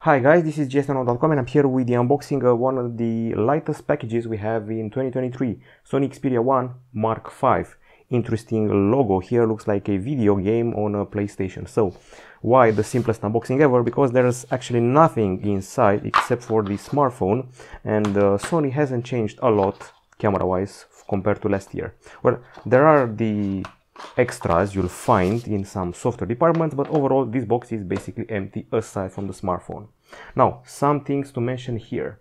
Hi guys, this is Gen2.com and I'm here with the unboxing of one of the lightest packages we have in 2023, Sony Xperia 1 Mark V. Interesting logo here, looks like a video game on a PlayStation. So why the simplest unboxing ever? Because there's actually nothing inside except for the smartphone, and Sony hasn't changed a lot camera wise compared to last year. Well, there are the extras you'll find in some software departments, but overall this box is basically empty aside from the smartphone. Now, some things to mention here.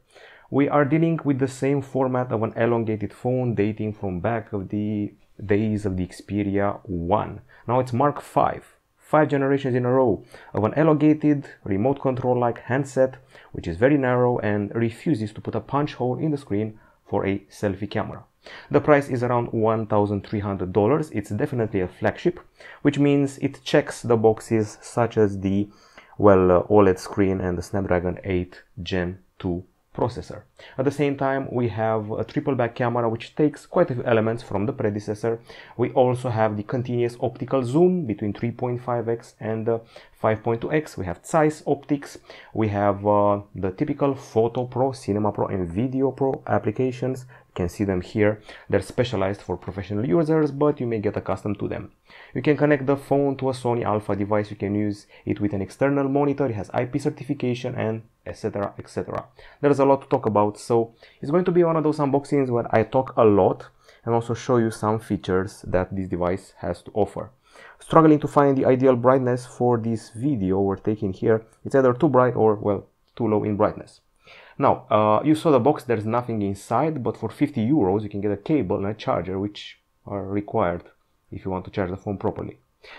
We are dealing with the same format of an elongated phone dating from back of the days of the Xperia 1. Now it's Mark V, 5 generations in a row of an elongated remote control like handset, which is very narrow and refuses to put a punch hole in the screen for a selfie camera. The price is around $1,300. It's definitely a flagship, which means it checks the boxes such as the OLED screen and the Snapdragon 8 Gen 2 processor. At the same time, we have a triple back camera which takes quite a few elements from the predecessor. We also have the continuous optical zoom between 3.5x and 5.2x. We have Zeiss optics. We have the typical Photo Pro, Cinema Pro and Video Pro applications. You can see them here. They're specialized for professional users, but you may get accustomed to them. You can connect the phone to a Sony Alpha device. You can use it with an external monitor. It has IP certification and etc, etc. There's a lot to talk about, so it's going to be one of those unboxings where I talk a lot and also show you some features that this device has to offer. Struggling to find the ideal brightness for this video we're taking here. It's either too bright or, well, too low in brightness. Now, you saw the box, there's nothing inside, but for 50 euros you can get a cable and a charger, which are required if you want to charge the phone properly.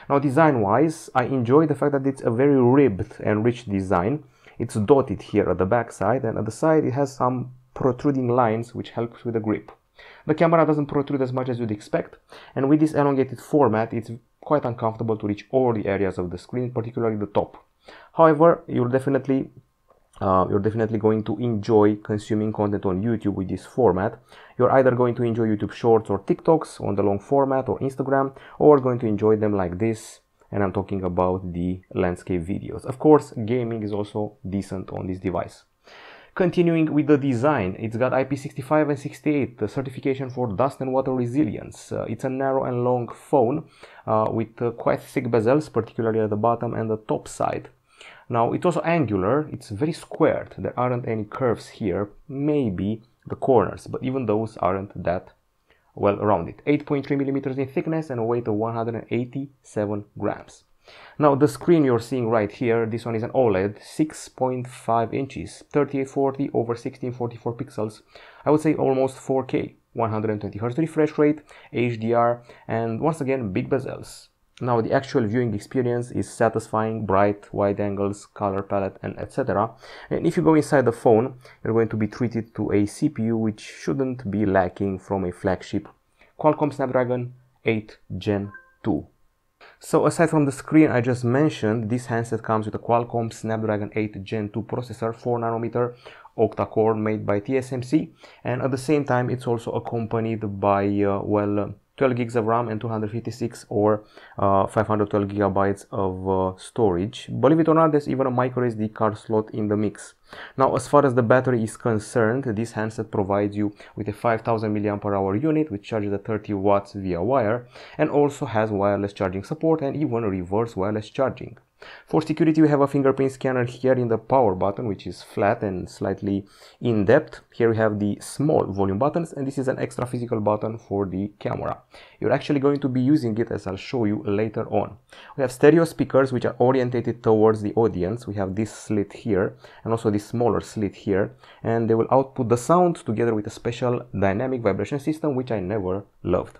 Now, design-wise, I enjoy the fact that it's a very ribbed and rich design. It's dotted here at the back side, and at the side it has some protruding lines which helps with the grip. The camera doesn't protrude as much as you'd expect, and with this elongated format it's quite uncomfortable to reach all the areas of the screen, particularly the top. However, you're definitely going to enjoy consuming content on YouTube with this format. You're either going to enjoy YouTube Shorts or TikToks on the long format, or Instagram, or going to enjoy them like this, and I'm talking about the landscape videos. Of course, gaming is also decent on this device. Continuing with the design, it's got IP65 and 68, the certification for dust and water resilience. It's a narrow and long phone with quite thick bezels, particularly at the bottom and the top side. Now, it's also angular, it's very squared. There aren't any curves here, maybe the corners, but even those aren't that well rounded. 8.3 millimeters in thickness and a weight of 187 grams. Now, the screen you're seeing right here, this one is an OLED, 6.5 inches, 3840 over 1644 pixels. I would say almost 4K, 120 Hz refresh rate, HDR, and once again, big bezels. Now, the actual viewing experience is satisfying, bright, wide angles, color palette, and etc. And if you go inside the phone, you're going to be treated to a CPU which shouldn't be lacking from a flagship Qualcomm Snapdragon 8 Gen 2. So aside from the screen I just mentioned, this handset comes with a Qualcomm Snapdragon 8 Gen 2 processor, 4nm, octa-core made by TSMC, and at the same time it's also accompanied by 12 gigs of RAM and 256 or 512 gigabytes of storage. Believe it or not, there's even a micro SD card slot in the mix. Now, as far as the battery is concerned, this handset provides you with a 5000 mAh unit which charges at 30 watts via wire, and also has wireless charging support and even reverse wireless charging. For security, we have a fingerprint scanner here in the power button, which is flat and slightly in depth. Here we have the small volume buttons, and this is an extra physical button for the camera. You're actually going to be using it, as I'll show you later on. We have stereo speakers which are orientated towards the audience. We have this slit here and also this smaller slit here, and they will output the sound together with a special dynamic vibration system which I never loved.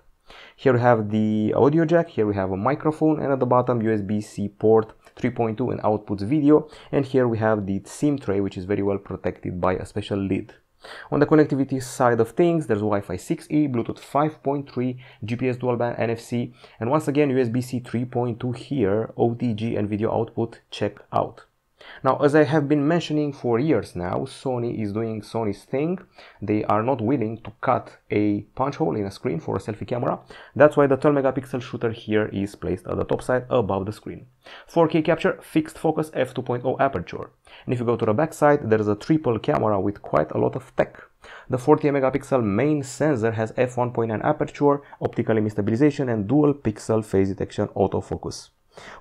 Here we have the audio jack, here we have a microphone, and at the bottom USB-C port 3.2 and outputs video, and here we have the SIM tray which is very well protected by a special lid. On the connectivity side of things, there's Wi-Fi 6E, Bluetooth 5.3, GPS dual band, NFC, and once again USB-C 3.2 here, OTG and video output check out. Now, as I have been mentioning for years now, Sony is doing Sony's thing. They are not willing to cut a punch hole in a screen for a selfie camera. That's why the 12 megapixel shooter here is placed at the top side above the screen. 4K capture, fixed focus f2.0 aperture. And if you go to the back side, there's a triple camera with quite a lot of tech. The 40 megapixel main sensor has f1.9 aperture, optical image stabilization, and dual pixel phase detection autofocus.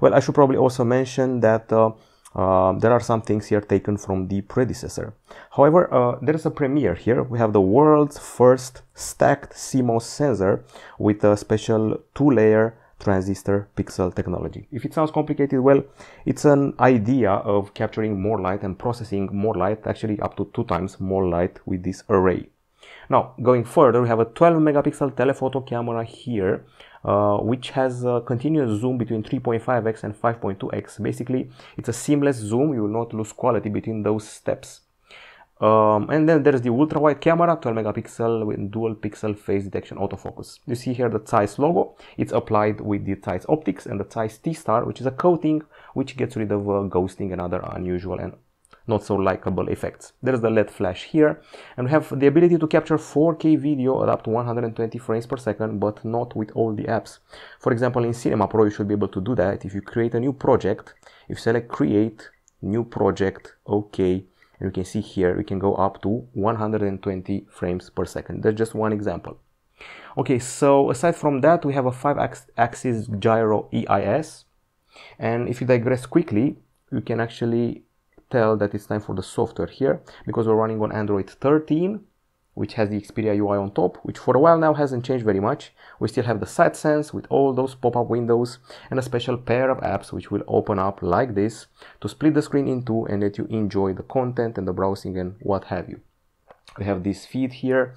Well, I should probably also mention that there are some things here taken from the predecessor. However, there is a premiere here. We have the world's first stacked CMOS sensor with a special two-layer transistor pixel technology. If it sounds complicated, well, it's an idea of capturing more light and processing more light, actually up to 2 times more light with this array. Now, going further, we have a 12 megapixel telephoto camera here, which has a continuous zoom between 3.5x and 5.2x. Basically, it's a seamless zoom. You will not lose quality between those steps. And then there's the ultra wide camera, 12 megapixel with dual pixel phase detection autofocus. You see here the Zeiss logo. It's applied with the Zeiss optics and the Zeiss T-Star, which is a coating which gets rid of ghosting and other unusual and not so likable effects. There's the LED flash here, and we have the ability to capture 4K video at up to 120 frames per second, but not with all the apps. For example, in Cinema Pro, you should be able to do that. If you create a new project, if you select create, new project, OK, and you can see here, we can go up to 120 frames per second. That's just one example. Okay, so aside from that, we have a 5-axis gyro EIS, and if you digress quickly, you can actually tell that it's time for the software here, because we're running on Android 13, which has the Xperia UI on top, which for a while now hasn't changed very much. We still have the side sense with all those pop-up windows and a special pair of apps which will open up like this to split the screen in two and let you enjoy the content and the browsing and what have you. We have this feed here.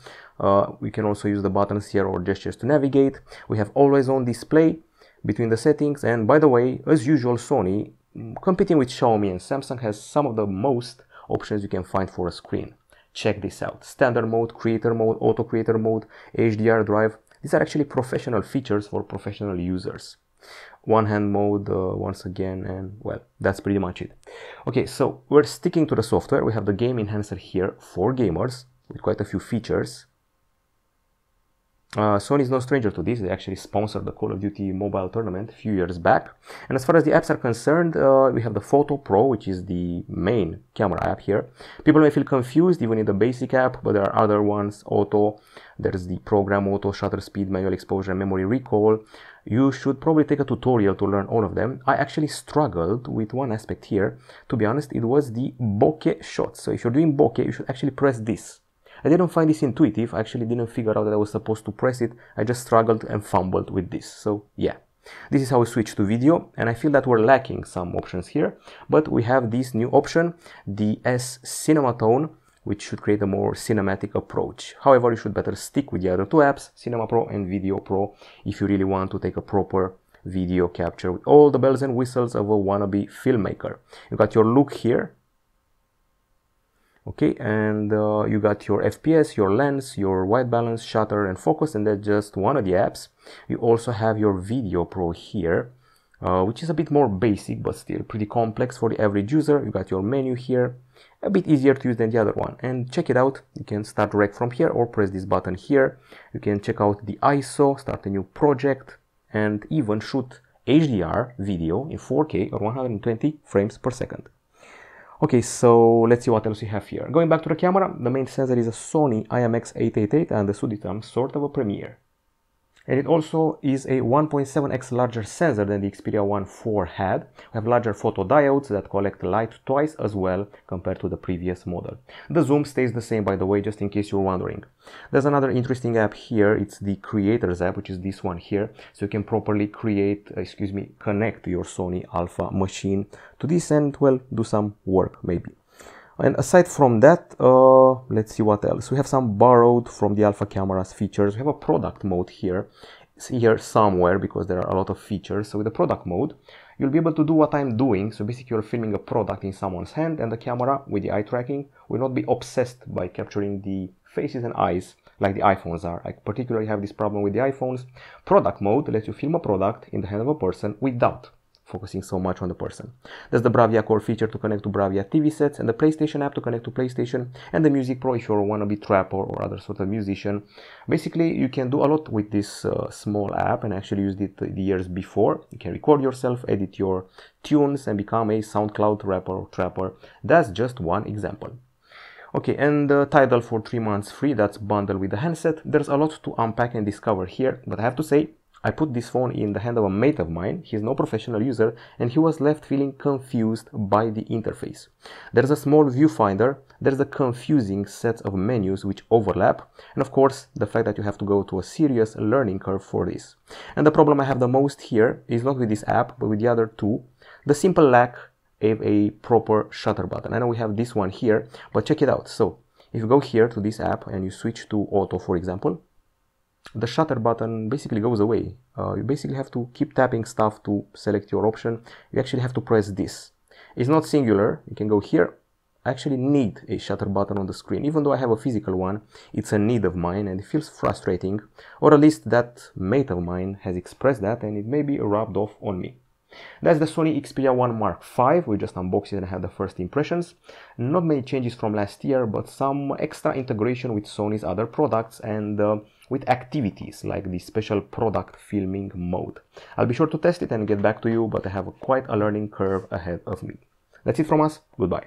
We can also use the buttons here or gestures to navigate. We have always on display between the settings, and by the way, as usual, Sony, competing with Xiaomi and Samsung, has some of the most options you can find for a screen. Check this out. Standard mode, creator mode, auto creator mode, HDR drive. These are actually professional features for professional users. One hand mode once again, and well, that's pretty much it. Okay, so we're sticking to the software. We have the game enhancer here for gamers with quite a few features. Sony is no stranger to this. They actually sponsored the Call of Duty mobile tournament a few years back. And as far as the apps are concerned, we have the Photo Pro, which is the main camera app here. People may feel confused even in the basic app, but there are other ones. Auto, there's the program auto, shutter speed, manual exposure, and memory recall. You should probably take a tutorial to learn all of them. I actually struggled with one aspect here. To be honest, it was the bokeh shots. So if you're doing bokeh, you should actually press this. I didn't find this intuitive. I actually didn't figure out that I was supposed to press it. I just struggled and fumbled with this. So yeah, this is how we switch to video, and I feel that we're lacking some options here, but we have this new option, the S Cinema Tone, which should create a more cinematic approach. However, you should better stick with the other two apps, Cinema Pro and Video Pro, if you really want to take a proper video capture with all the bells and whistles of a wannabe filmmaker. You got your look here. Okay, and you got your FPS, your lens, your white balance, shutter, and focus, and that's just one of the apps. You also have your Video Pro here, which is a bit more basic, but still pretty complex for the average user. You got your menu here, a bit easier to use than the other one. And check it out, you can start direct from here or press this button here. You can check out the ISO, start a new project, and even shoot HDR video in 4K or 120 frames per second. Okay, so let's see what else we have here. Going back to the camera, the main sensor is a Sony IMX888, and the Suditam sort of a premiere. And it also is a 1.7x larger sensor than the Xperia 1 IV had. We have larger photodiodes that collect light twice as well compared to the previous model. The zoom stays the same, by the way, just in case you're wondering. There's another interesting app here. It's the Creators app, which is this one here. So you can properly connect your Sony Alpha machine to this and, well, do some work maybe. And aside from that, let's see what else. We have some borrowed from the Alpha cameras features. We have a product mode here somewhere because there are a lot of features. So with the product mode, you'll be able to do what I'm doing. So basically you're filming a product in someone's hand, and the camera with the eye tracking will not be obsessed by capturing the faces and eyes like the iPhones are. I particularly have this problem with the iPhones. Product mode lets you film a product in the hand of a person without focusing so much on the person. There's the Bravia Core feature to connect to Bravia TV sets, and the PlayStation app to connect to PlayStation, and the Music Pro if you want to be trapper or other sort of musician. Basically, you can do a lot with this small app, and I actually used it the years before. You can record yourself, edit your tunes, and become a SoundCloud rapper or trapper. That's just one example. Okay, and the Tidal for 3 months free, that's bundled with the handset. There's a lot to unpack and discover here, but I have to say, I put this phone in the hand of a mate of mine. He's no professional user, and he was left feeling confused by the interface. There's a small viewfinder, there's a confusing set of menus which overlap, and of course the fact that you have to go to a serious learning curve for this. And the problem I have the most here is not with this app, but with the other two, the simple lack of a proper shutter button. I know we have this one here, but check it out. So if you go here to this app and you switch to auto, for example, the shutter button basically goes away. You basically have to keep tapping stuff to select your option. You actually have to press this. It's not singular. You can go here. I actually need a shutter button on the screen. Even though I have a physical one, it's a need of mine and it feels frustrating, or at least that mate of mine has expressed that and it may be rubbed off on me. That's the Sony Xperia 1 Mark V. We just unboxed it and had the first impressions. Not many changes from last year, but some extra integration with Sony's other products and with activities like the special product filming mode. I'll be sure to test it and get back to you, but I have quite a learning curve ahead of me. That's it from us. Goodbye.